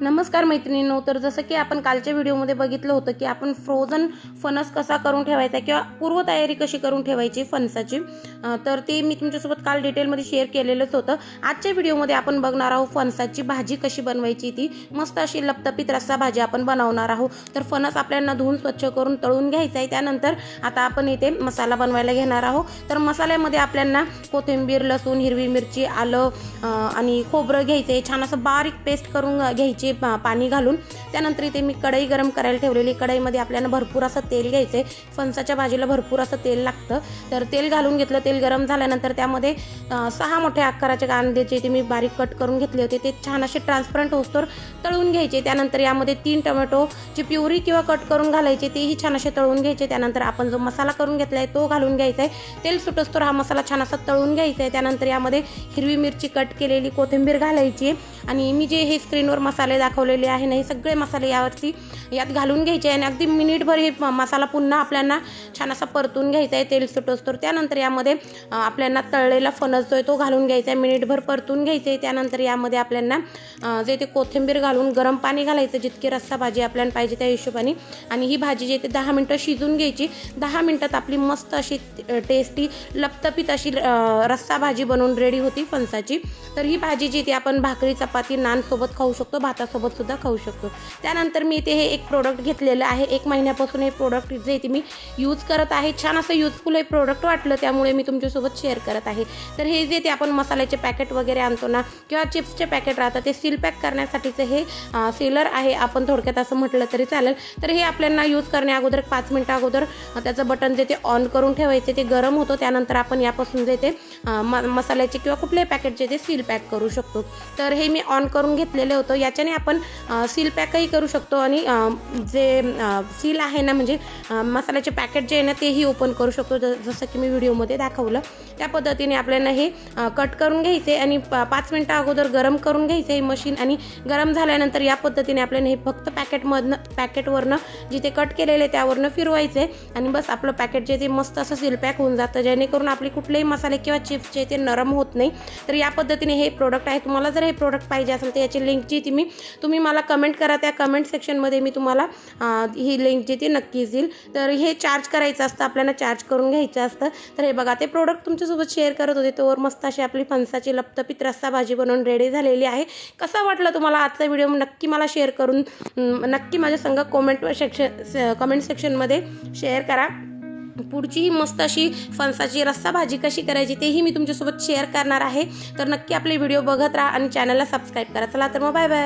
नमस्कार मैत्रिणींनो, तर जसं की आपण कालच्या व्हिडिओमध्ये बघितलं होतं की आपण फ्रोझन फणस कसा करून ठेवायचा किंवा पूर्वतयारी कशी करून ठेवायची फणसाची, तर ते मी तुमच्यासोबत काल डिटेलमध्ये शेअर केलेलंच होतं। आजच्या व्हिडिओमध्ये आपण बघणार आहोत फणसाची भाजी कशी बनवायची, ती मस्त अशी लपतपीत रस्सा भाजी आपण बनवणार आहोत। तर फणस आपल्याला धुवून स्वच्छ करून तळून घ्यायचा आहे। त्यानंतर आता आपण इथे मसाला बनवायला घेणार आहोत। तर मसाल्यामध्ये आपल्याला कोथिंबीर, लसूण, हिरवी मिरची, आलं आणि खोबरं घ्यायचे, छान असं बारीक पेस्ट करून घ्यायची पाणी घालून। त्यानंतर इथे मी कढई गरम करायला ठेवलेली, कढईमध्ये आपल्याला भरपूर असं तेल घ्यायचे, फणसाच्या भाजीला भरपूर असं तेल लागतं। तर तेल घालून घेतलं, तेल गरम झाल्यानंतर त्यामध्ये 6 मोठ्या आकाराचे कांद्याचे ते मी बारीक कट करून घेतले होते, ते छान असे ट्रान्सपरंट होस्तोवर तळून घ्यायचे। त्यानंतर यामध्ये 3 टोमॅटोची प्युरी किंवा कट करून घालायचे, तेही छान असे तळून घ्यायचे। त्यानंतर आपण जो मसाला करून घेतलाय तो घालून घ्यायचा आहे, तेल सुटस्तोवर हा मसाला छान असा तळून घ्यायचा आहे। त्यानंतर यामध्ये हिरवी मिरची कट केलेली, कोथिंबीर घालायची आणि मी जे हे स्क्रीनवर मसाले दाखवलेले आहे ना, हे सगळे मसाले यात घालून घ्यायचे आणि अगदी मिनिटभर हे मसाला पुन्हा आपल्याला छान असा परतून घ्यायचा आहे तेल सुटस्तोवर। त्यानंतर यामध्ये आपल्याला तळलेला फणस जो आहे तो घालून घ्यायचा आहे, मिनिटभर परतून घ्यायचे आहे। त्यानंतर यामध्ये आपल्याला जे ते कोथिंबीर घालून गरम पाणी घालायचं, जितकी रस्सा भाजी आपल्याला पाहिजे त्या हिशोबाने, आणि ही भाजी जी ते 10 मिनिटं शिजून घ्यायची। 10 मिनिटात आपली मस्त अशी टेस्टी लपतपीत अशी रस्सा भाजी बनवून रेडी होती फणसाची। तर ही भाजी जी ती आपण भाकरी, चपाती, नान सोबत खाऊ शकतो, भातासोबत सुद्धा खाऊ शकतो। त्यानंतर मी इथे हे एक प्रोडक्ट घेतलेलं आहे, 1 महिन्यापासून हे प्रोडक्ट जे ते मी यूज करत आहे। छान असं युजफुल हे प्रोडक्ट वाटलं, त्यामुळे मी तुमच्यासोबत शेअर करत आहे। तर हे जे ते आपण मसाल्याचे पॅकेट वगैरे आणतो ना, किंवा चिप्सचे पॅकेट राहतात, ते सील पॅक करण्यासाठीचं हे सीलर आहे, आपण थोडक्यात असं म्हटलं तरी चालेल। तर हे आपल्याला यूज करण्या अगोदर 5 मिनिटं अगोदर त्याचं बटन जे ते ऑन करून ठेवायचे, ते गरम होतं। त्यानंतर आपण यापासून जे ते मसाल्याचे किंवा कुठलेही पॅकेट जे ते सील पॅक करू शकतो। तर हे मी ऑन करून घेतलेले होतं, याच्याने आपण सील पॅकही करू शकतो आणि जे सील आहे ना, म्हणजे मसाल्याचे पॅकेट जे आहे ना, तेही ओपन करू शकतो, जसं की मी व्हिडिओमध्ये दाखवलं त्या पद्धतीने आपल्याला हे कट करून घ्यायचे आणि 5 मिनिटं अगोदर गरम करून घ्यायचे हे मशीन, आणि गरम झाल्यानंतर या पद्धतीने आपल्याला हे फक्त पॅकेटवरनं जिथे कट केलेले त्यावरनं फिरवायचे आणि बस आपलं पॅकेट जे ते मस्त असं सील पॅक होऊन जातं, जेणेकरून आपले कुठलेही मसाले किंवा चिप्स जे ते नरम होत नाही। तर या पद्धतीने हे प्रोडक्ट आहे। तुम्हाला जर हे प्रोडक्ट पाहिजे असेल तर याची लिंक जी ती तुम्ही मला कमेंट करा, त्या कमेंट सेक्शनमध्ये मी तुम्हाला ही लिंक जी ती नक्कीच देईल। तर हे चार्ज करायचं असतं, आपल्याला चार्ज करून घ्यायचं असतं। तर हे बघा, ते प्रोडक्ट तुमच्यासोबत शेअर करत होते, तोवर मस्त अशी आपली फणसाची लपतपीत रस्सा भाजी बनवून रेडी झालेली आहे। कसा वाटला तुम्हाला आजचा व्हिडिओ, नक्की मला शेअर करून नक्की माझ्या संग कमेंट सेक्शनमध्ये शेअर करा। पुढची ही मस्त अशी फणसाची रस्सा भाजी कशी करायची तेही मी तुमच्यासोबत शेअर करणार आहे। तर नक्की आपले व्हिडिओ बघत राहा आणि चॅनलला सबस्क्राईब करा। चला तर मग बाय बाय।